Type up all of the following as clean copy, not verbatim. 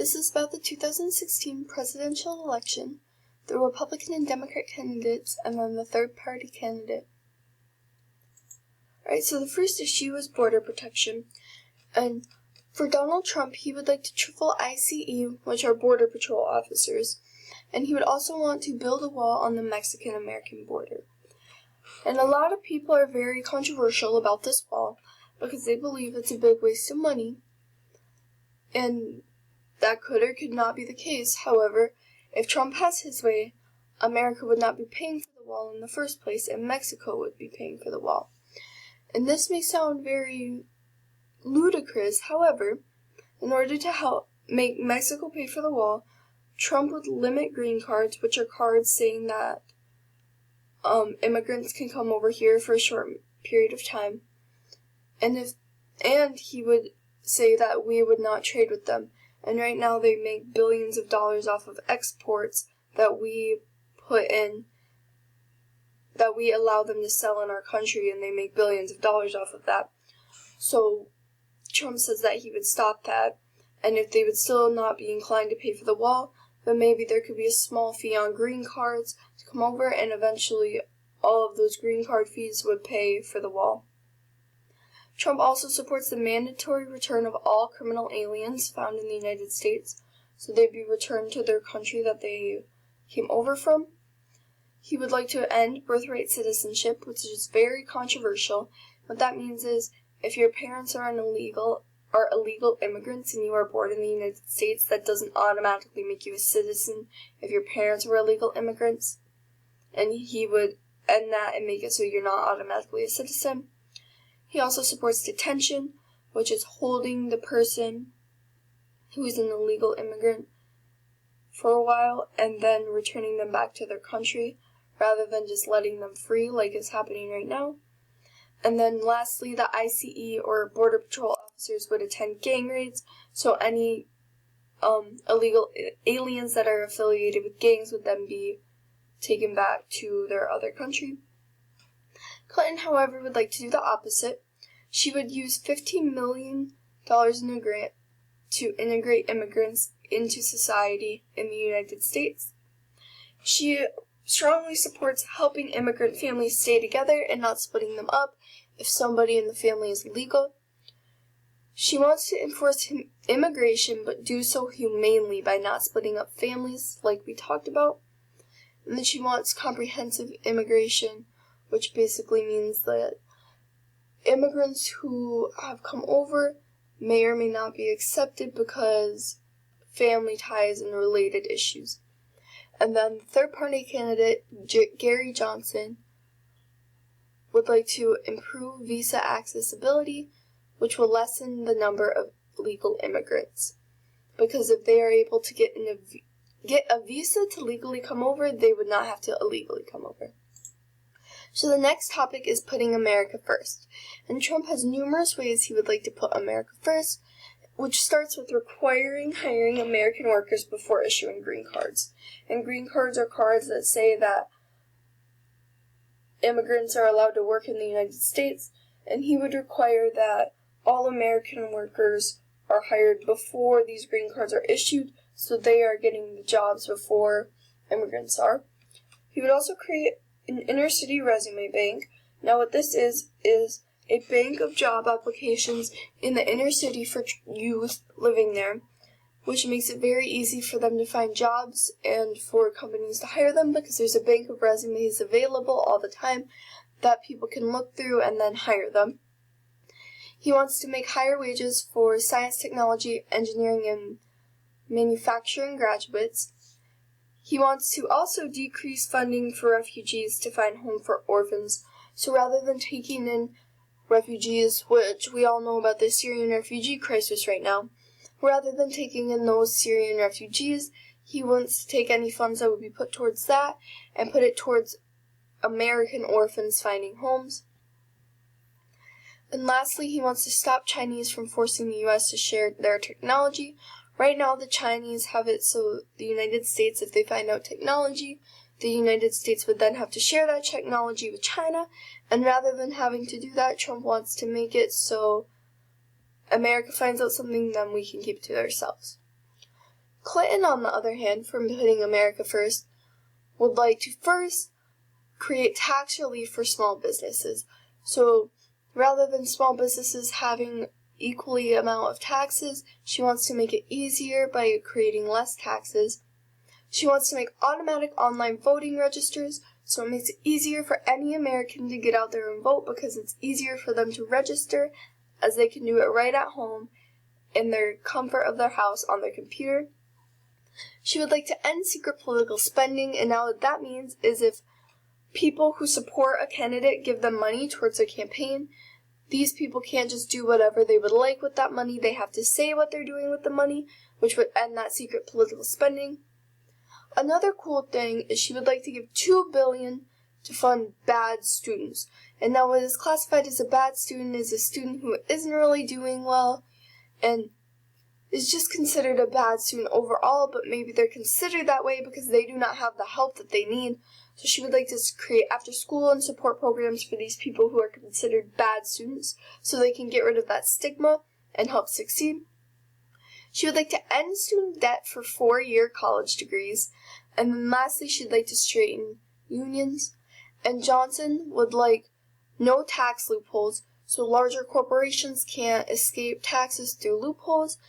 This is about the 2016 presidential election, the Republican and Democrat candidates, and then the third-party candidate. Alright, so the first issue is border protection. And for Donald Trump, he would like to triple ICE, which are Border Patrol officers. And he would also want to build a wall on the Mexican-American border. And a lot of people are very controversial about this wall because they believe it's a big waste of money. And that could or could not be the case. However, if Trump has his way, America would not be paying for the wall in the first place, and Mexico would be paying for the wall. And this may sound very ludicrous. However, in order to help make Mexico pay for the wall, Trump would limit green cards, which are cards saying that immigrants can come over here for a short period of time. And he would say that we would not trade with them. And right now they make billions of dollars off of exports that we put in, that we allow them to sell in our country, and they make billions of dollars off of that. So Trump says that he would stop that, and if they would still not be inclined to pay for the wall, then maybe there could be a small fee on green cards to come over, and eventually all of those green card fees would pay for the wall. Trump also supports the mandatory return of all criminal aliens found in the United States, so they'd be returned to their country that they came over from. He would like to end birthright citizenship, which is very controversial. What that means is, if your parents are illegal immigrants and you are born in the United States, that doesn't automatically make you a citizen if your parents were illegal immigrants. And he would end that and make it so you're not automatically a citizen. He also supports detention, which is holding the person who is an illegal immigrant for a while and then returning them back to their country rather than just letting them free like is happening right now. And then lastly, the ICE or Border Patrol officers would attend gang raids, so any illegal aliens that are affiliated with gangs would then be taken back to their other country. Clinton, however, would like to do the opposite. She would use $15 million in a grant to integrate immigrants into society in the United States. She strongly supports helping immigrant families stay together and not splitting them up if somebody in the family is illegal. She wants to enforce immigration, but do so humanely by not splitting up families like we talked about. And then she wants comprehensive immigration, which basically means that immigrants who have come over may or may not be accepted because family ties and related issues. And then the third-party candidate, Gary Johnson, would like to improve visa accessibility, which will lessen the number of legal immigrants. Because if they are able to get a visa to legally come over, they would not have to illegally come over. So the next topic is putting America first. And Trump has numerous ways he would like to put America first, which starts with requiring hiring American workers before issuing green cards. And green cards are cards that say that immigrants are allowed to work in the United States, and he would require that all American workers are hired before these green cards are issued, so they are getting the jobs before immigrants are. He would also create an inner-city resume bank. Now what this is a bank of job applications in the inner city for youth living there, which makes it very easy for them to find jobs and for companies to hire them because there's a bank of resumes available all the time that people can look through and then hire them. He wants to make higher wages for science, technology, engineering, and manufacturing graduates. He wants to also decrease funding for refugees to find home for orphans. So rather than taking in refugees, which we all know about the Syrian refugee crisis right now, rather than taking in those Syrian refugees, he wants to take any funds that would be put towards that and put it towards American orphans finding homes. And lastly, he wants to stop Chinese from forcing the U.S. to share their technology. Right now, the Chinese have it so the United States, if they find out technology, the United States would then have to share that technology with China. And rather than having to do that, Trump wants to make it so America finds out something, then we can keep it to ourselves. Clinton, on the other hand, from putting America first, would like to first create tax relief for small businesses. So rather than small businesses having equally amount of taxes, she wants to make it easier by creating less taxes. She wants to make automatic online voting registers, so it makes it easier for any American to get out there and vote because it's easier for them to register as they can do it right at home in their comfort of their house on their computer. She would like to end secret political spending, and now what that means is if people who support a candidate give them money towards their campaign, these people can't just do whatever they would like with that money. They have to say what they're doing with the money, which would end that secret political spending. Another cool thing is she would like to give $2 billion to fund bad students. And now what is classified as a bad student is a student who isn't really doing well and is just considered a bad student overall, but maybe they're considered that way because they do not have the help that they need. So she would like to create after school and support programs for these people who are considered bad students so they can get rid of that stigma and help succeed. She would like to end student debt for 4-year college degrees. And then lastly, she'd like to straighten unions. And Johnson would like no tax loopholes, so larger corporations can't escape taxes through loopholes.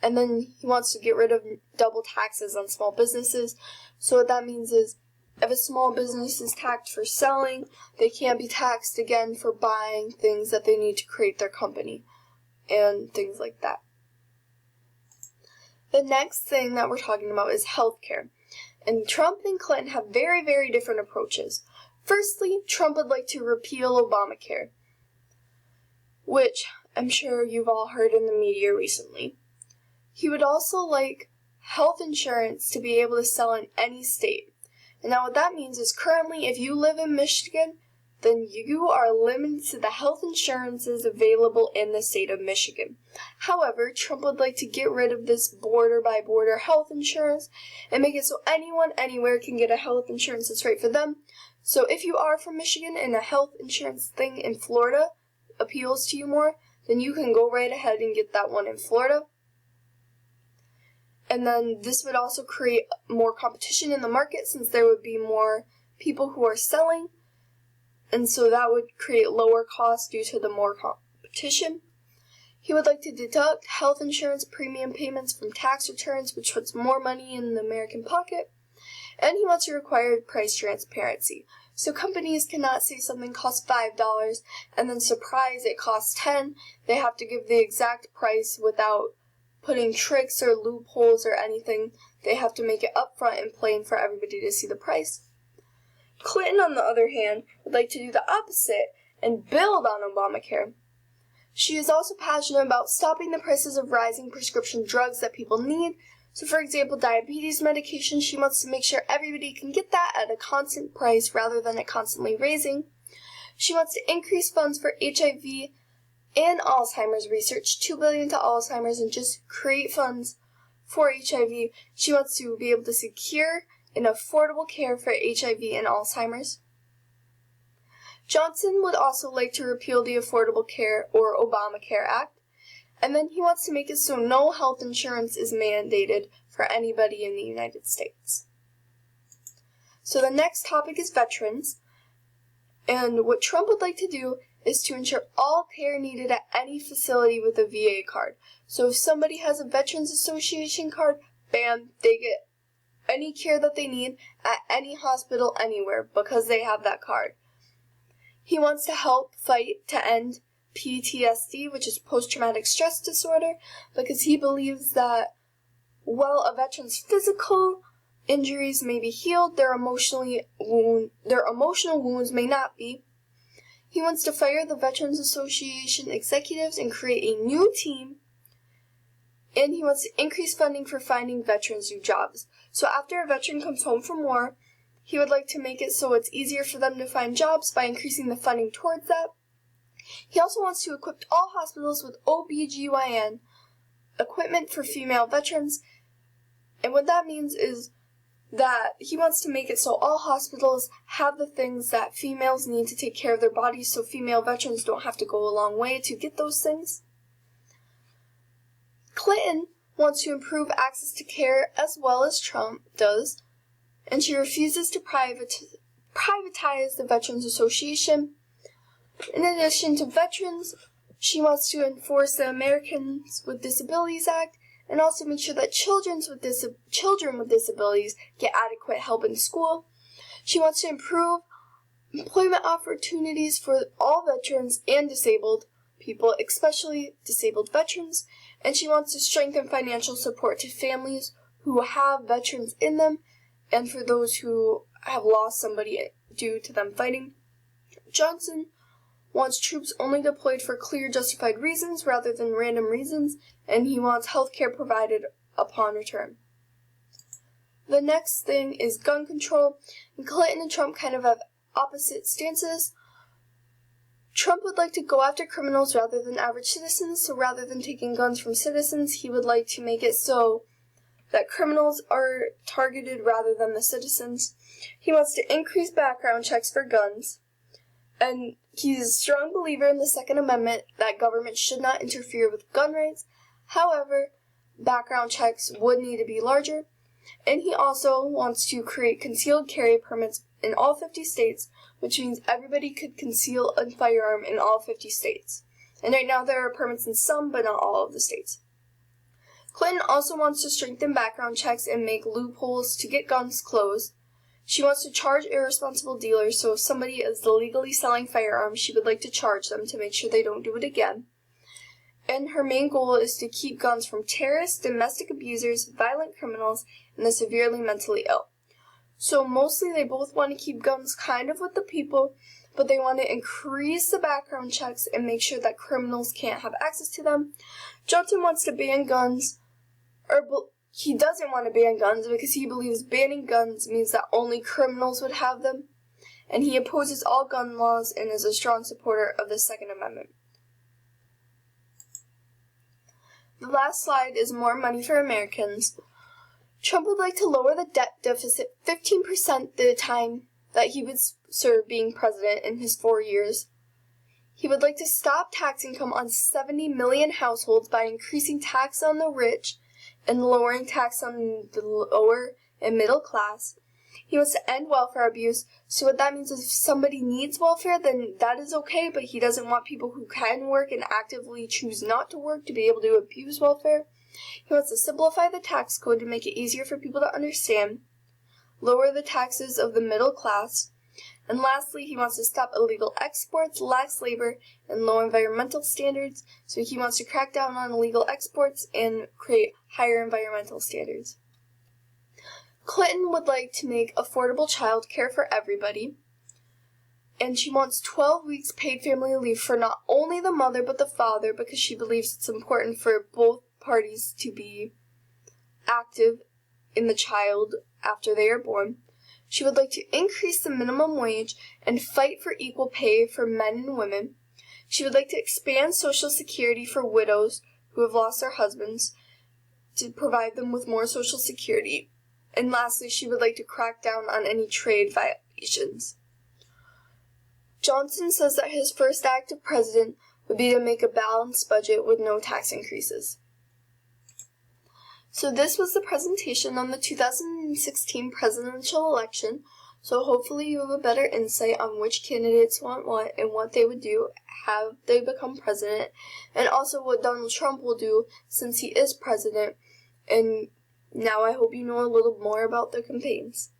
And then he wants to get rid of double taxes on small businesses. So what that means is if a small business is taxed for selling, they can't be taxed again for buying things that they need to create their company and things like that. The next thing that we're talking about is healthcare. And Trump and Clinton have very, very different approaches. Firstly, Trump would like to repeal Obamacare, which I'm sure you've all heard in the media recently. He would also like health insurance to be able to sell in any state. And now what that means is currently if you live in Michigan, then you are limited to the health insurances available in the state of Michigan. However, Trump would like to get rid of this border-by-border health insurance and make it so anyone anywhere can get a health insurance that's right for them. So if you are from Michigan and a health insurance thing in Florida appeals to you more, then you can go right ahead and get that one in Florida. And then this would also create more competition in the market since there would be more people who are selling. And so that would create lower costs due to the more competition. He would like to deduct health insurance premium payments from tax returns, which puts more money in the American pocket. And he wants to require price transparency. So companies cannot say something costs $5 and then surprise it costs $10. They have to give the exact price without putting tricks or loopholes or anything. They have to make it upfront and plain for everybody to see the price. Clinton, on the other hand, would like to do the opposite and build on Obamacare. She is also passionate about stopping the prices of rising prescription drugs that people need. So, for example, diabetes medication, she wants to make sure everybody can get that at a constant price rather than it constantly raising. She wants to increase funds for HIV and Alzheimer's research, $2 billion to Alzheimer's, and just create funds for HIV. She wants to be able to secure and affordable care for HIV and Alzheimer's. Johnson would also like to repeal the Affordable Care or Obamacare Act, and then he wants to make it so no health insurance is mandated for anybody in the United States. So the next topic is veterans, and what Trump would like to do is to ensure all care needed at any facility with a VA card. So if somebody has a Veterans Association card, bam, they get any care that they need at any hospital anywhere because they have that card. He wants to help fight to end PTSD, which is post-traumatic stress disorder, because he believes that while a veteran's physical injuries may be healed, their emotional wounds may not be. He wants to fire the Veterans Association executives and create a new team. And he wants to increase funding for finding veterans new jobs. So after a veteran comes home from war, he would like to make it so it's easier for them to find jobs by increasing the funding towards that. He also wants to equip all hospitals with OBGYN equipment for female veterans. And what that means is that he wants to make it so all hospitals have the things that females need to take care of their bodies so female veterans don't have to go a long way to get those things. Clinton wants to improve access to care as well as Trump does, and she refuses to privatize the Veterans Association. In addition to veterans, she wants to enforce the Americans with Disabilities Act and also make sure that children with disabilities get adequate help in school. She wants to improve employment opportunities for all veterans and disabled people, especially disabled veterans, and she wants to strengthen financial support to families who have veterans in them and for those who have lost somebody due to them fighting. Johnson wants troops only deployed for clear, justified reasons rather than random reasons, and he wants health care provided upon return. The next thing is gun control, and Clinton and Trump kind of have opposite stances. Trump would like to go after criminals rather than average citizens, so rather than taking guns from citizens, he would like to make it so that criminals are targeted rather than the citizens. He wants to increase background checks for guns, and he's a strong believer in the Second Amendment that government should not interfere with gun rights. However, background checks would need to be larger, and he also wants to create concealed carry permits in all 50 states, which means everybody could conceal a firearm in all 50 states. And right now there are permits in some, but not all of the states. Clinton also wants to strengthen background checks and make loopholes to get guns closed. She wants to charge irresponsible dealers, so if somebody is illegally selling firearms, she would like to charge them to make sure they don't do it again. And her main goal is to keep guns from terrorists, domestic abusers, violent criminals, and the severely mentally ill. So mostly they both want to keep guns kind of with the people, but they want to increase the background checks and make sure that criminals can't have access to them. Johnson wants to ban guns, he doesn't want to ban guns because he believes banning guns means that only criminals would have them, and he opposes all gun laws and is a strong supporter of the Second Amendment. The last slide is more money for Americans. Trump would like to lower the debt deficit 15% the time that he would serve being president in his 4 years. He would like to stop tax income on 70 million households by increasing tax on the rich and lowering tax on the lower and middle class. He wants to end welfare abuse, so what that means is if somebody needs welfare, then that is okay, but he doesn't want people who can work and actively choose not to work to be able to abuse welfare. He wants to simplify the tax code to make it easier for people to understand, lower the taxes of the middle class, and lastly, he wants to stop illegal exports, lax labor, and low environmental standards, so he wants to crack down on illegal exports and create higher environmental standards. Clinton would like to make affordable child care for everybody, and she wants 12 weeks paid family leave for not only the mother but the father because she believes it's important for both parties to be active in the child after they are born. She would like to increase the minimum wage and fight for equal pay for men and women. She would like to expand Social Security for widows who have lost their husbands to provide them with more Social Security. And lastly, she would like to crack down on any trade violations. Johnson says that his first act as president would be to make a balanced budget with no tax increases. So this was the presentation on the 2016 presidential election. So hopefully you have a better insight on which candidates want what and what they would do have they become president, and also what Donald Trump will do since he is president. And now I hope you know a little more about their campaigns.